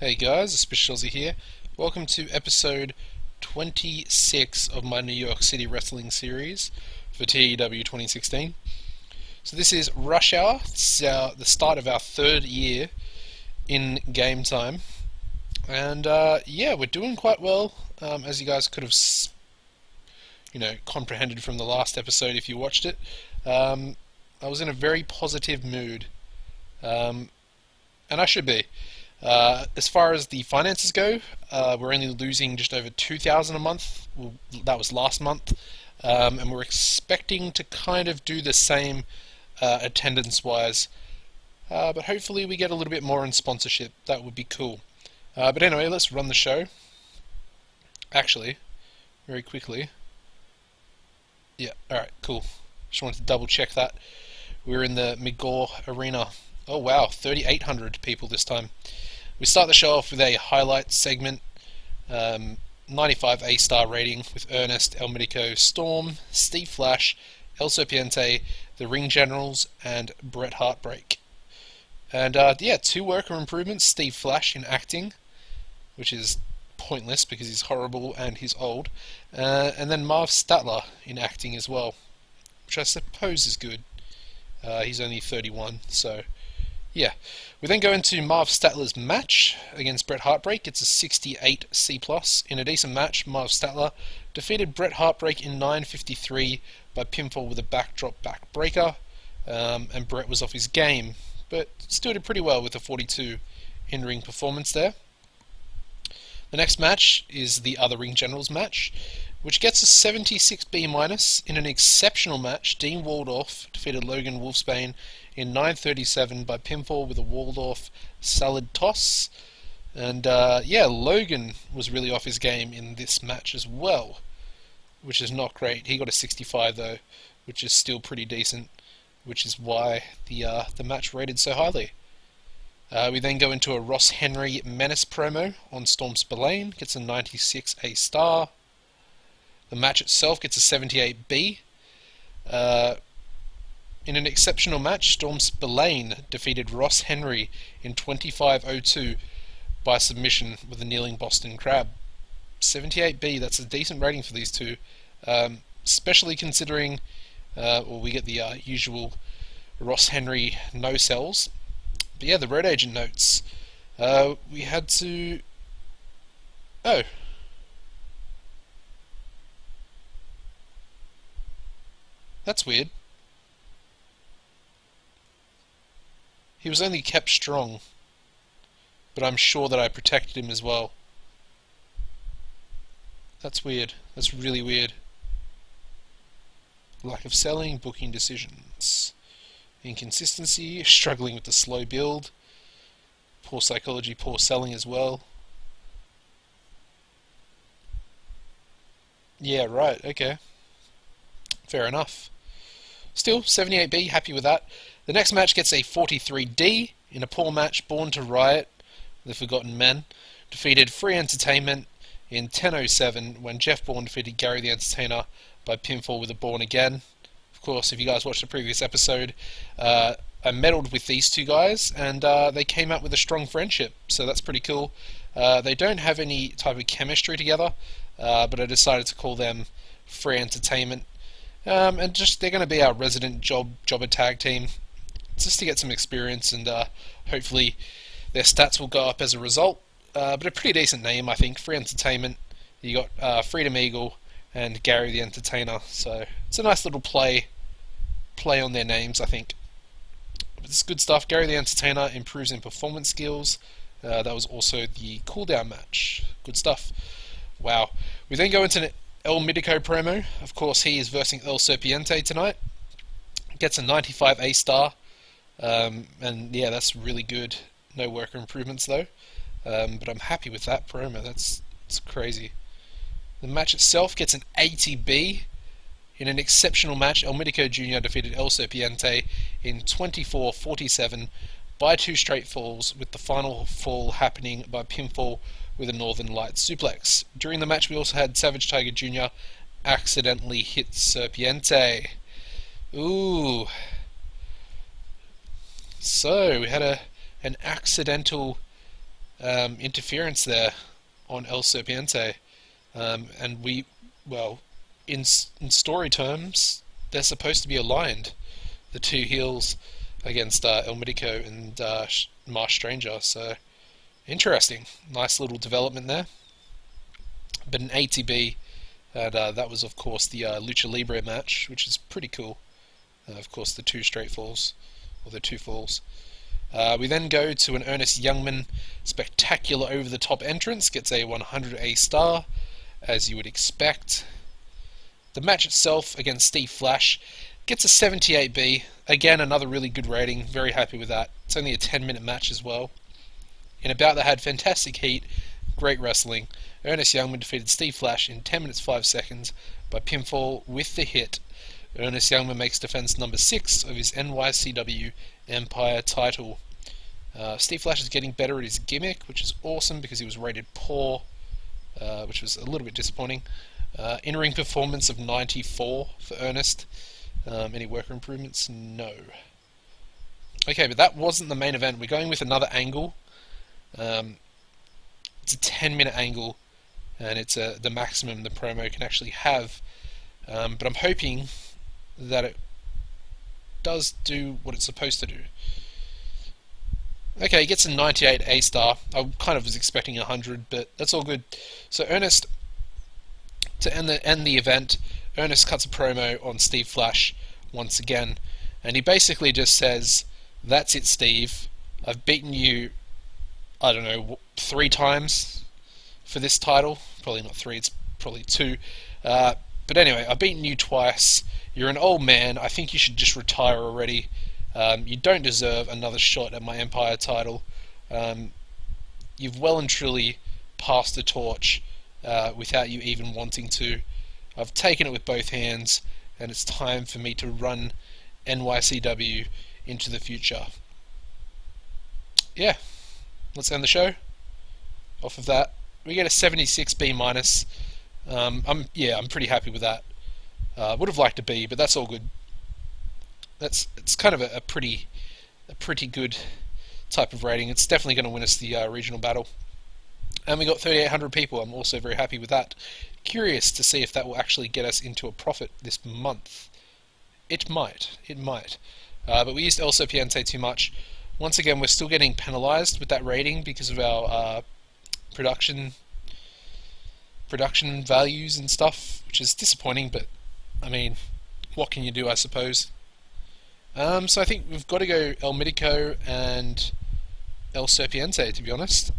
Hey guys, AuspiciousAussie here. Welcome to episode 26 of my New York City wrestling series for TEW 2016. So this is Rush Hour. It's the start of our third year in game time. And yeah, we're doing quite well, as you guys could have comprehended from the last episode if you watched it. I was in a very positive mood, and I should be. As far as the finances go, we're only losing just over 2,000 a month. Well, that was last month, and we're expecting to kind of do the same attendance-wise. But hopefully we get a little bit more in sponsorship. That would be cool. But anyway, let's run the show. Actually, very quickly. Yeah, alright, cool. Just wanted to double check that. We're in the Migor Arena. Oh wow, 3,800 people this time. We start the show off with a highlight segment, 95 A-star rating with Ernest, El Medico, Storm, Steve Flash, El Serpiente, the Ring Generals, and Bret Heartbreak. And yeah, two worker improvements, Steve Flash in acting, which is pointless because he's horrible and he's old, and then Marv Statler in acting as well, which I suppose is good. He's only 31, so yeah. We then go into Marv Statler's match against Bret Heartbreak. It's a 68 C+. In a decent match, Marv Statler defeated Bret Heartbreak in 9:53 by pinfall with a backdrop backbreaker, and Bret was off his game, but still did pretty well with a 42 in-ring performance there. The next match is the other Ring Generals match, which gets a 76 B-. In an exceptional match, Dean Waldorf defeated Logan Wolfsbane in 9:37 by pinfall with a Waldorf salad toss. And yeah, Logan was really off his game in this match as well, which is not great. He got a 65 though, which is still pretty decent, which is why the match rated so highly. We then go into a Ross Henry Menace promo on Storm Spillane, gets a 96 A-star. The match itself gets a 78 B. In an exceptional match, Storm Spillane defeated Ross Henry in 25:02 by submission with a kneeling Boston Crab. 78B, that's a decent rating for these two, especially considering we get the usual Ross Henry no-sells. But yeah, the road agent notes. We had to... Oh. That's weird. He was only kept strong, but I'm sure that I protected him as well. That's weird. That's really weird. Lack of selling, booking decisions. Inconsistency, struggling with the slow build. Poor psychology, poor selling as well. Yeah, right, okay. Fair enough. Still, 78B, happy with that. The next match gets a 43D. In a poor match, Born to Riot, the Forgotten Men, defeated Free Entertainment in 10:07 when Jeff Bourne defeated Gary the Entertainer by pinfall with a Born Again. Of course, if you guys watched the previous episode, I meddled with these two guys, and they came out with a strong friendship, so that's pretty cool. They don't have any type of chemistry together, but I decided to call them Free Entertainment. And just they're going to be our resident jobber tag team, just to get some experience, and hopefully their stats will go up as a result. But a pretty decent name, I think. Free Entertainment. You got Freedom Eagle and Gary the Entertainer, so it's a nice little play on their names, I think. But it's good stuff. Gary the Entertainer improves in performance skills. That was also the cooldown match. Good stuff. Wow. We then go into an El Medico promo. Of course, he is versing El Serpiente tonight. Gets a 95 A-star. And yeah, that's really good. No worker improvements though. But I'm happy with that promo. It's crazy. The match itself gets an 80B. In an exceptional match, El Medico Jr. defeated El Serpiente in 24:47 by 2 straight falls, with the final fall happening by pinfall with a Northern Light suplex. During the match, we also had Savage Tiger Jr. accidentally hit Serpiente. Ooh. So, we had an accidental interference there on El Serpiente. And well, in story terms, they're supposed to be aligned, the two heels against El Medico and Marsh Stranger. So interesting, nice little development there. But an ATB, and that was of course the Lucha Libre match, which is pretty cool. Of course, the two straight falls, or the two falls. We then go to an Ernest Youngman spectacular over-the-top entrance, gets a 100 star, as you would expect. The match itself against Steve Flash gets a 78B. Again, another really good rating, very happy with that. It's only a 10-minute match as well. In a bout that had fantastic heat, great wrestling, Ernest Youngman defeated Steve Flash in 10 minutes 5 seconds by pinfall with the hit. Ernest Youngman makes defense number 6 of his NYCW Empire title. Steve Flash is getting better at his gimmick, which is awesome because he was rated poor, which was a little bit disappointing. In-ring performance of 94 for Ernest. Any worker improvements? No. Okay, but that wasn't the main event. We're going with another angle. It's a 10-minute angle, and it's the maximum the promo can actually have. But I'm hoping that it does do what it's supposed to do. Okay, he gets a 98 A-star. I kind of was expecting 100, but that's all good. So Ernest, to end the event, Ernest cuts a promo on Steve Flash once again, and he basically just says, "That's it, Steve. I've beaten you, I don't know, 3 times for this title. Probably not 3, it's probably 2. But anyway, I've beaten you twice. You're an old man. I think you should just retire already. You don't deserve another shot at my Empire title. You've well and truly passed the torch without you even wanting to. I've taken it with both hands, and it's time for me to run NYCW into the future." Yeah, let's end the show off of that. We get a 76B minus. I'm pretty happy with that. Would have liked a B, but that's all good. It's kind of a pretty good type of rating. It's definitely going to win us the regional battle. And we got 3,800 people. I'm also very happy with that. Curious to see if that will actually get us into a profit this month. It might. But we used El Serpiente too much. Once again, we're still getting penalized with that rating because of our production values and stuff, which is disappointing, but I mean, what can you do, I suppose. So I think we've got to go El Medico and El Serpiente, to be honest.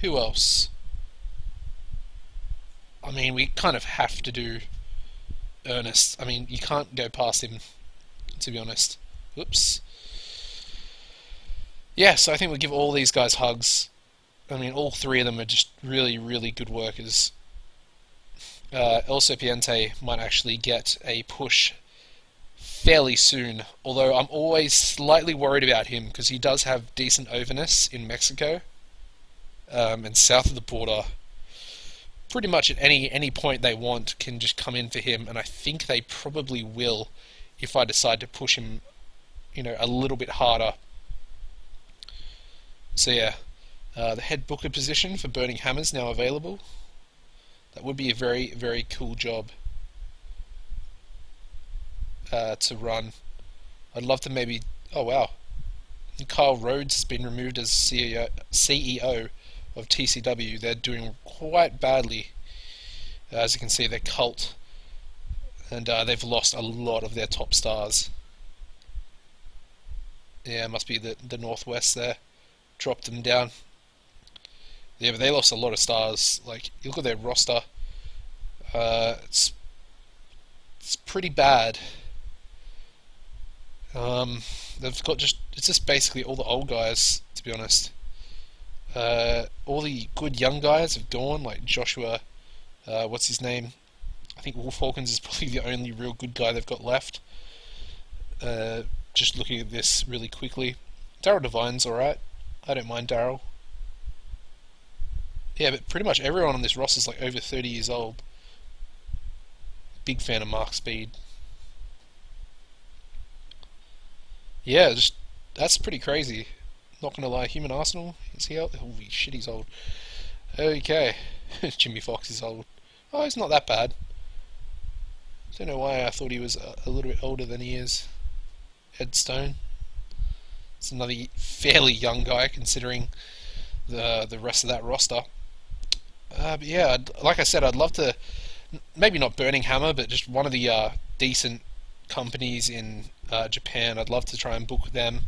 Who else? I mean, we kind of have to do Ernest. I mean, you can't go past him, to be honest. Whoops. Yeah, so I think we'll give all these guys hugs. I mean, all 3 of them are just really, really good workers. El Serpiente might actually get a push fairly soon, although I'm always slightly worried about him because he does have decent overness in Mexico and south of the border. Pretty much at any point they want can just come in for him, and I think they probably will if I decide to push him, a little bit harder. So yeah, the head booker position for Burning Hammer's now available. That would be a very, very cool job to run. I'd love to maybe... Oh wow, Kyle Rhodes has been removed as CEO of TCW. They're doing quite badly. As you can see, they're cult, and they've lost a lot of their top stars. Yeah, it must be the Northwest there. Dropped them down. Yeah, but they lost a lot of stars. Like, you look at their roster, it's pretty bad. They've got it's just basically all the old guys, to be honest. All the good young guys have gone, like Joshua, what's his name? I think Wolf Hawkins is probably the only real good guy they've got left. Just looking at this really quickly. Daryl Devine's alright. I don't mind Daryl. Yeah, but pretty much everyone on this roster is like over 30 years old. Big fan of Mark Speed. Yeah, that's pretty crazy. Not gonna lie, Human Arsenal, is he old? Holy shit, he's old. Okay, Jimmy Fox is old. Oh, he's not that bad. Don't know why I thought he was a little bit older than he is. Ed Stone. It's another fairly young guy considering the rest of that roster. But yeah, like I said, I'd love to, maybe not Burning Hammer, but just one of the decent companies in Japan. I'd love to try and book them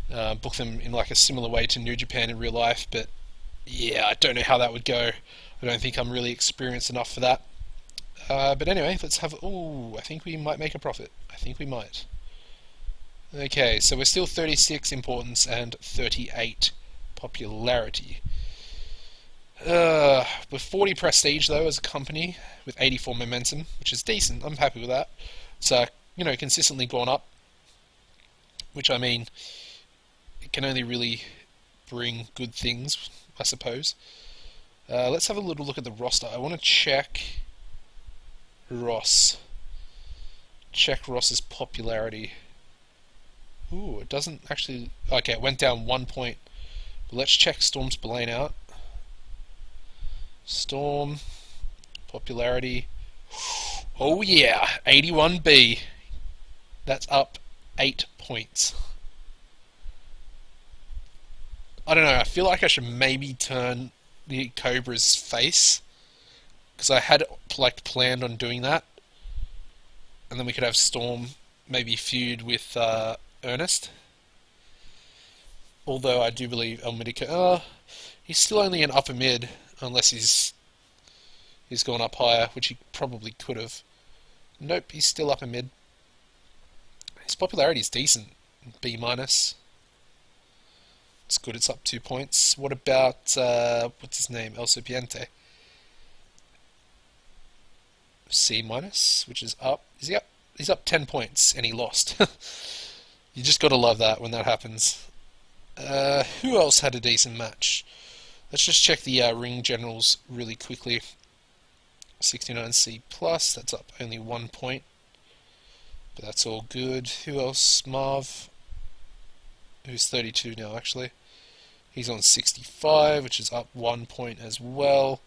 in like a similar way to New Japan in real life. But yeah, I don't know how that would go. I don't think I'm really experienced enough for that. But anyway, let's have. Oh, I think we might make a profit. I think we might. Okay, so we're still 36 importance and 38 popularity. With 40 prestige though as a company, with 84 momentum, which is decent. I'm happy with that. It's consistently gone up, which I mean, it can only really bring good things, I suppose. Let's have a little look at the roster. I want to check Ross. Check Ross's popularity. Ooh, it doesn't actually. Okay, it went down 1 point. But let's check Storm Spillane out. Storm popularity. Oh yeah, 81B. That's up 8 points. I don't know. I feel like I should maybe turn the Cobra's face because I had planned on doing that, and then we could have Storm maybe feud with Ernest. Although I do believe El Medico, he's still only an upper mid unless he's gone up higher, which he probably could have. Nope, he's still upper mid. His popularity is decent, B minus. It's good. It's up 2 points. What about what's his name? El Serpiente. C minus, which is up. Is he up? He's up 10 points, and he lost. You just gotta love that when that happens. Who else had a decent match? Let's just check the ring generals really quickly. 69C plus. That's up only 1 point, but that's all good. Who else? Marv, who's 32 now actually. He's on 65, which is up 1 point as well.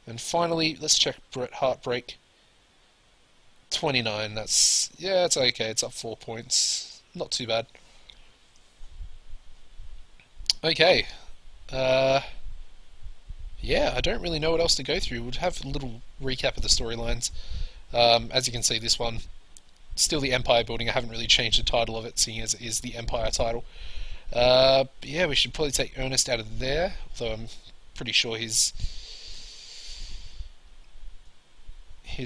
And finally, let's check Bret Heartbreak. 29, yeah, it's okay, it's up 4 points. Not too bad. Okay. Yeah, I don't really know what else to go through. We'll have a little recap of the storylines. As you can see, this one, still the Empire building. I haven't really changed the title of it, seeing as it is the Empire title. Yeah, we should probably take Ernest out of there, although I'm pretty sure his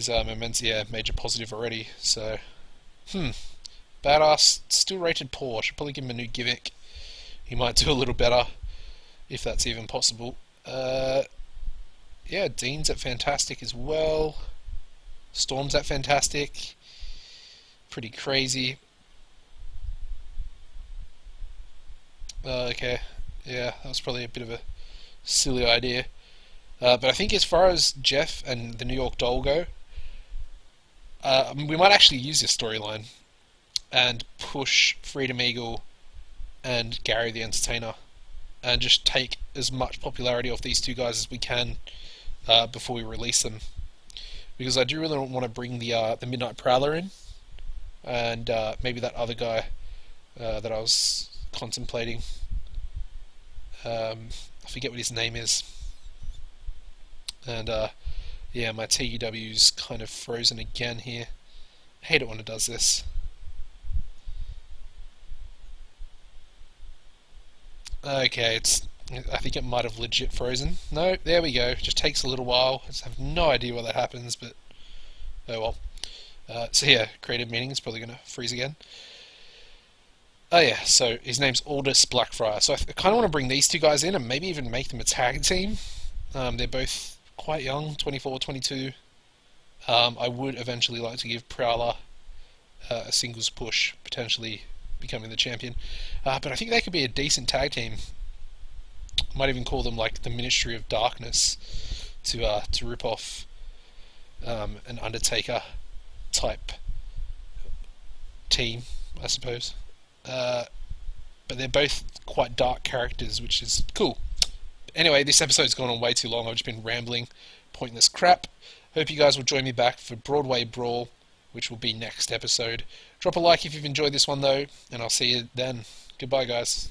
momentum, yeah, major positive already. So, Badass, still rated poor. Should probably give him a new gimmick. He might do a little better, if that's even possible. Yeah, Dean's at Fantastic as well. Storm's at Fantastic. Pretty crazy. Okay, yeah, that was probably a bit of a silly idea. But I think as far as Jeff and the New York Doll go, we might actually use this storyline and push Freedom Eagle and Gary the Entertainer and just take as much popularity off these two guys as we can before we release them. Because I do really want to bring the Midnight Prowler in, and maybe that other guy that I was contemplating. I forget what his name is. And yeah, my TEW's kind of frozen again here. I hate it when it does this. Okay, I think it might have legit frozen. No, there we go. Just takes a little while. I just have no idea what that happens, but oh well. So yeah, creative meaning is probably going to freeze again. Oh yeah, so his name's Aldous Blackfriar. So I kind of want to bring these two guys in and maybe even make them a tag team. They're both quite young, 24, 22. I would eventually like to give Prowler a singles push, potentially becoming the champion. But I think they could be a decent tag team. Might even call them like the Ministry of Darkness to rip off an Undertaker type team, I suppose. But but they're both quite dark characters, which is cool. Anyway, this episode's gone on way too long. I've just been rambling, pointless crap. Hope you guys will join me back for Broadway Brawl, which will be next episode. Drop a like if you've enjoyed this one, though, and I'll see you then. Goodbye, guys.